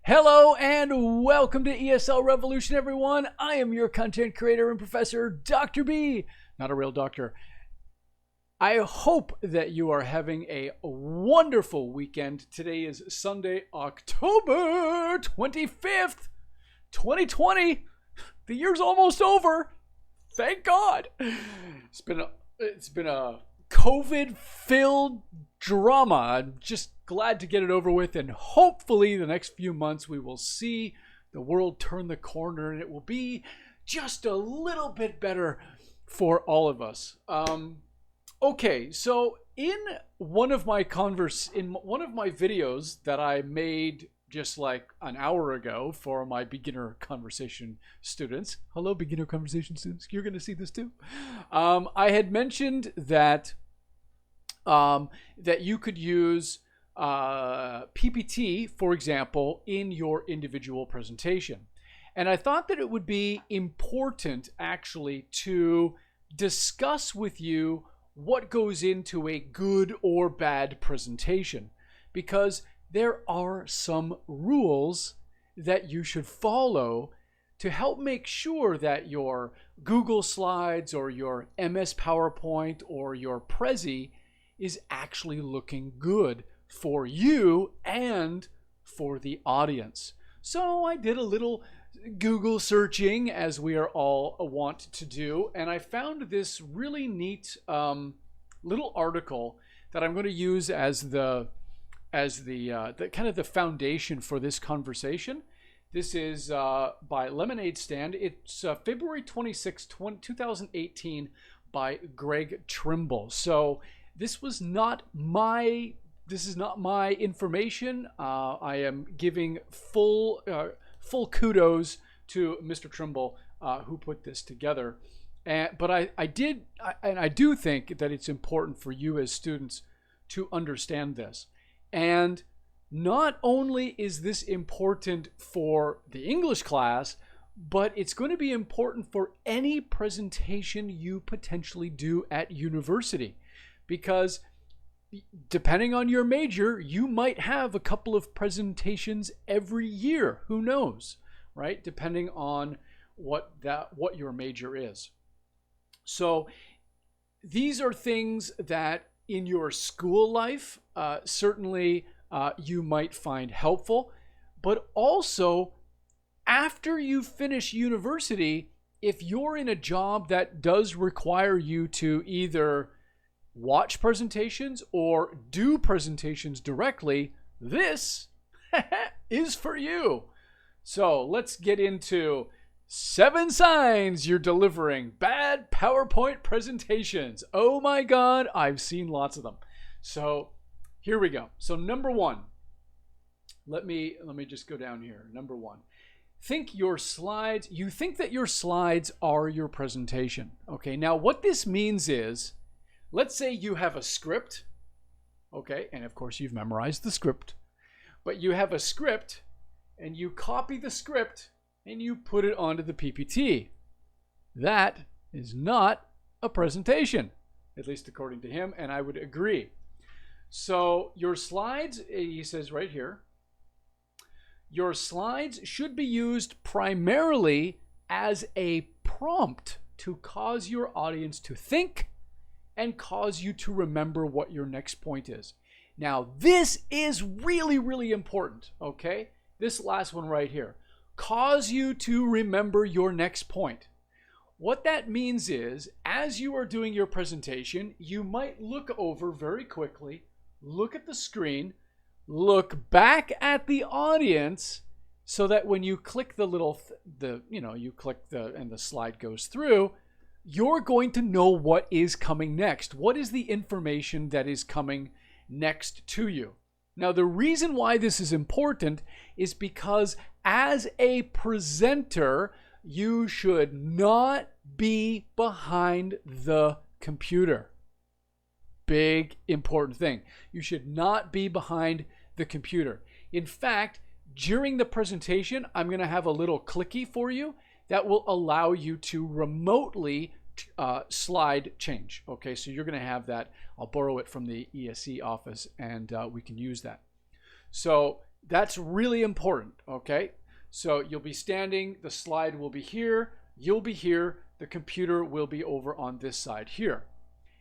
Hello and welcome to ESL Revolution, everyone. I am your content creator and professor, Dr. B, not a real doctor. I hope that you are having a wonderful weekend. Today is Sunday, October 25th, 2020. The year's almost over. Thank God. It's been a COVID-filled drama. I'm just glad to get it over with, and hopefully the next few months we will see the world turn the corner and it will be just a little bit better for all of us. Okay, so in one of my videos that I made just like an hour ago for my beginner conversation students. Hello, beginner conversation students. You're going to see this too. I had mentioned that that you could use PPT, for example, in your individual presentation. And I thought that it would be important actually to discuss with you what goes into a good or bad presentation, because there are some rules that you should follow to help make sure that your Google Slides or your MS PowerPoint or your Prezi is actually looking good for you and for the audience. So I did a little Google searching, as we are all wont to do, and I found this really neat little article that I'm going to use as the kind of the foundation for this conversation. This is by Lemonade Stand. It's February 26, 2018 by Greg Trimble. So this is not my information. I am giving full kudos to Mr. Trimble, who put this together. But I do think that it's important for you as students to understand this. And not only is this important for the English class, but it's going to be important for any presentation you potentially do at university. Because depending on your major, you might have a couple of presentations every year. Who knows, right? Depending on what your major is. So these are things that in your school life, certainly you might find helpful, but also after you finish university, if you're in a job that does require you to either watch presentations or do presentations directly, this is for you. So let's get into 7 signs you're delivering bad PowerPoint presentations. Oh my God, I've seen lots of them. So here we go. So number 1, let me just go down here. Number 1, you think that your slides are your presentation. Okay, now what this means is, let's say you have a script, okay, and of course you've memorized the script, but you have a script and you copy the script and you put it onto the PPT. That is not a presentation, at least according to him, and I would agree. So your slides, he says right here, your slides should be used primarily as a prompt to cause your audience to think and cause you to remember what your next point is. Now, this is really, really important, okay? This last one right here. Cause you to remember your next point. What that means is, as you are doing your presentation, you might look over very quickly, look at the screen, look back at the audience, so that when you click the little, you click and the slide goes through, you're going to know what is coming next. What is the information that is coming next to you? Now, the reason why this is important is because as a presenter, you should not be behind the computer. Big, important thing. You should not be behind the computer. In fact, during the presentation, I'm going to have a little clicky for you that will allow you to remotely slide change. Okay, so you're going to have that. I'll borrow it from the ESE office and we can use that. So That's really important, okay? So you'll be standing, the slide will be here, you'll be here, the computer will be over on this side here.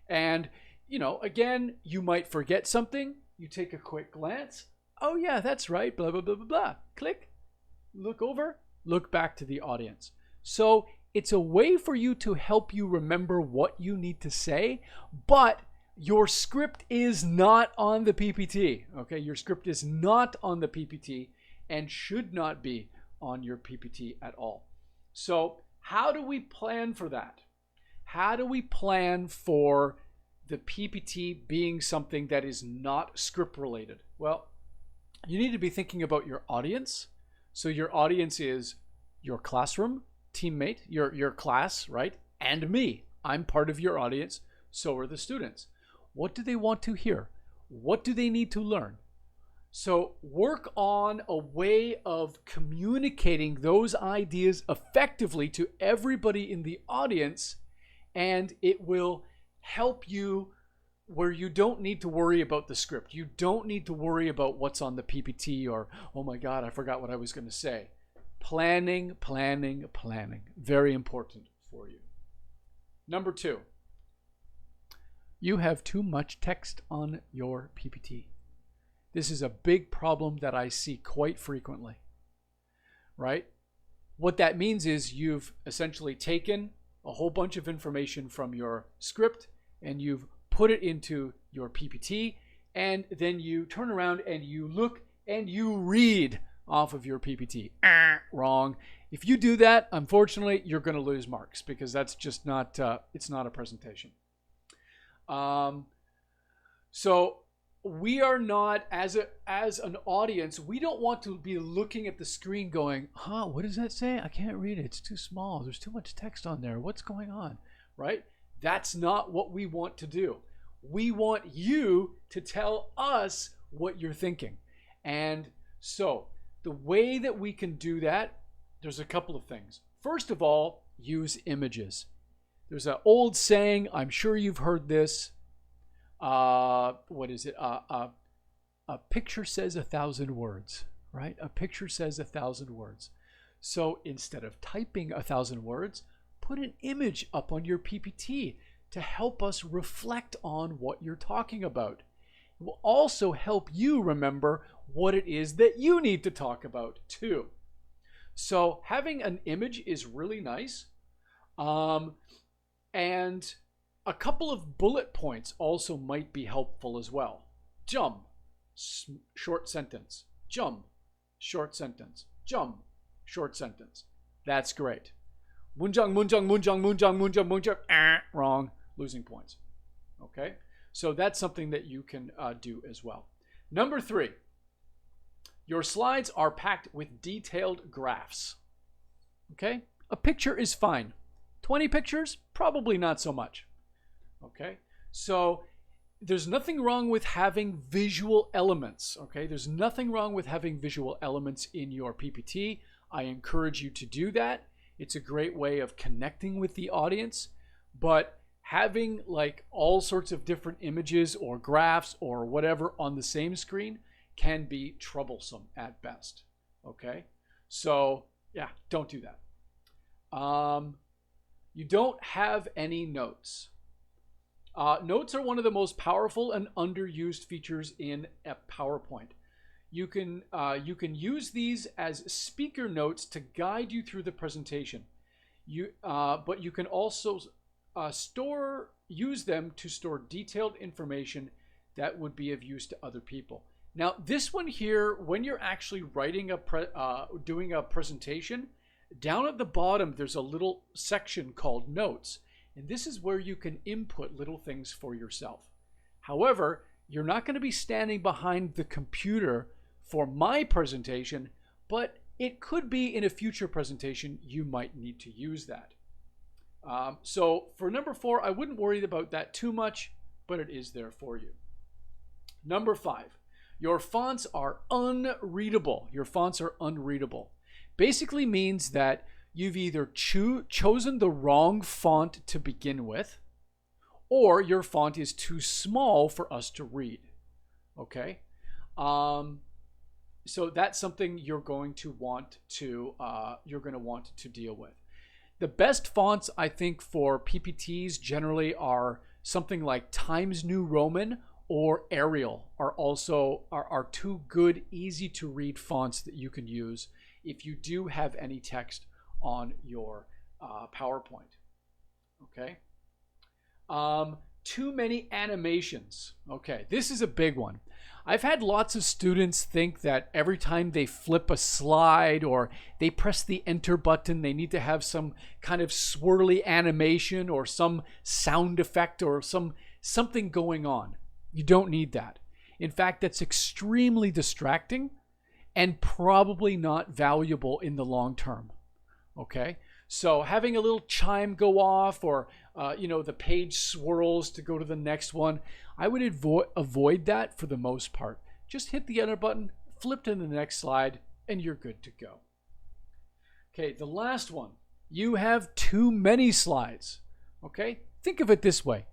And, you know, again, you might forget something. You take a quick glance. Oh, yeah, that's right, blah, blah, blah, blah, blah. Click, look over, look back to the audience. So it's a way for you to help you remember what you need to say, but your script is not on the PPT, okay? Your script is not on the PPT and should not be on your PPT at all. So how do we plan for that? How do we plan for the PPT being something that is not script related? Well, you need to be thinking about your audience. So your audience is your classroom, teammate, your class, right? And me. I'm part of your audience. So are the students. What do they want to hear? What do they need to learn? So work on a way of communicating those ideas effectively to everybody in the audience, and it will help you where you don't need to worry about the script. You don't need to worry about what's on the PPT or, oh my God, I forgot what I was going to say. Planning, planning, planning. Very important for you. Number 2, you have too much text on your PPT. This is a big problem that I see quite frequently, right? What that means is you've essentially taken a whole bunch of information from your script and you've put it into your PPT, and then you turn around and you look and you read off of your PPT. Wrong. If you do that, unfortunately, you're going to lose marks because that's just not, it's not a presentation. So we are not, as an audience, we don't want to be looking at the screen going, what does that say? I can't read it. It's too small. There's too much text on there. What's going on, right? That's not what we want to do. We want you to tell us what you're thinking. And so the way that we can do that, there's a couple of things. First of all, use images. There's an old saying, I'm sure you've heard this. What is it? A picture says 1,000 words, right? A picture says 1,000 words. So instead of typing 1,000 words, put an image up on your PPT to help us reflect on what you're talking about. It will also help you remember what it is that you need to talk about too. So having an image is really nice. And a couple of bullet points also might be helpful as well. Jump, short sentence. Jump, short sentence. Jump, short sentence. That's great. 문장, 문장, 문장, 문장, 문장, 문장. Wrong. Losing points. Okay? So that's something that you can do as well. Number 3. Your slides are packed with detailed graphs. Okay? A picture is fine. 20 pictures? Probably not so much. Okay? So there's nothing wrong with having visual elements. Okay? There's nothing wrong with having visual elements in your PPT. I encourage you to do that. It's a great way of connecting with the audience, but having like all sorts of different images or graphs or whatever on the same screen can be troublesome at best. Okay, so yeah, don't do that. You don't have any notes. Notes are one of the most powerful and underused features in a PowerPoint. You can use these as speaker notes to guide you through the presentation. But you can also use them to store detailed information that would be of use to other people. Now, this one here, when you're actually writing doing a presentation, down at the bottom there's a little section called Notes, and this is where you can input little things for yourself. However, you're not going to be standing behind the computer for my presentation, but it could be in a future presentation you might need to use that. So for number 4, I wouldn't worry about that too much, but it is there for you. Number 5, your fonts are unreadable. Your fonts are unreadable. Basically means that you've either chosen the wrong font to begin with, or your font is too small for us to read. Okay? So that's something you're going to want to deal with. The best fonts, I think, for PPTs generally are something like Times New Roman or Arial are two good, easy to read fonts that you can use if you do have any text on your PowerPoint. Okay. Too many animations. Okay, this is a big one. I've had lots of students think that every time they flip a slide or they press the enter button, they need to have some kind of swirly animation or some sound effect or something going on. You don't need that. In fact, that's extremely distracting and probably not valuable in the long term. Okay? So having a little chime go off or, the page swirls to go to the next one, I would avoid that for the most part. Just hit the enter button, flip to the next slide, and you're good to go. Okay, the last one. You have too many slides. Okay, think of it this way.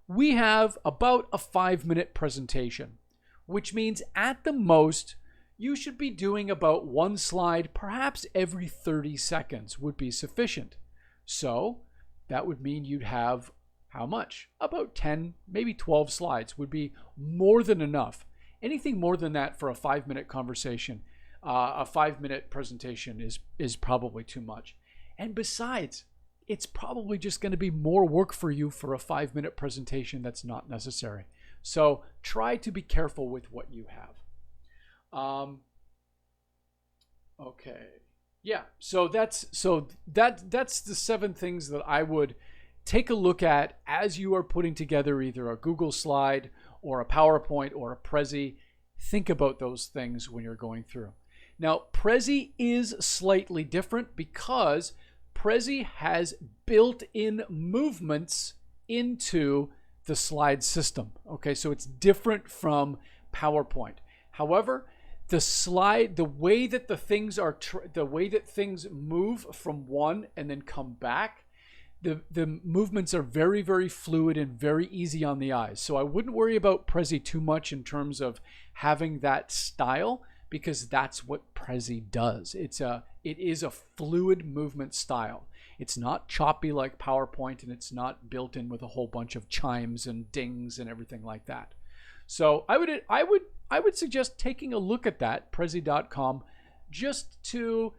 We have about a 5-minute presentation, which means at the most, you should be doing about one slide, perhaps every 30 seconds would be sufficient. So that would mean you'd have how much? About 10, maybe 12 slides would be more than enough. Anything more than that for a 5-minute conversation, a 5-minute presentation is probably too much. And besides, it's probably just going to be more work for you for a 5-minute presentation that's not necessary. So try to be careful with what you have. Okay. Yeah. So that's the 7 things that I would take a look at as you are putting together either a Google slide or a PowerPoint or a Prezi. Think about those things when you're going through. Now, Prezi is slightly different because Prezi has built-in movements into the slide system. Okay, so it's different from PowerPoint. However, the way that the way that things move from one and then come back, the movements are very, very fluid and very easy on the eyes. So I wouldn't worry about Prezi too much in terms of having that style, because that's what Prezi does. It is a fluid movement style. It's not choppy like PowerPoint, and it's not built in with a whole bunch of chimes and dings and everything like that. So I would suggest taking a look at that, Prezi.com, just to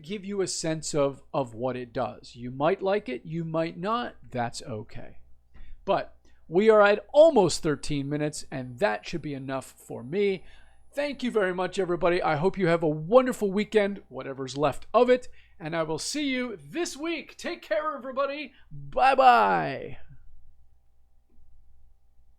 give you a sense of what it does. You might like it, you might not, that's okay. But we are at almost 13 minutes, and that should be enough for me. Thank you very much, everybody. I hope you have a wonderful weekend, whatever's left of it, and I will see you this week. Take care, everybody. Bye-bye.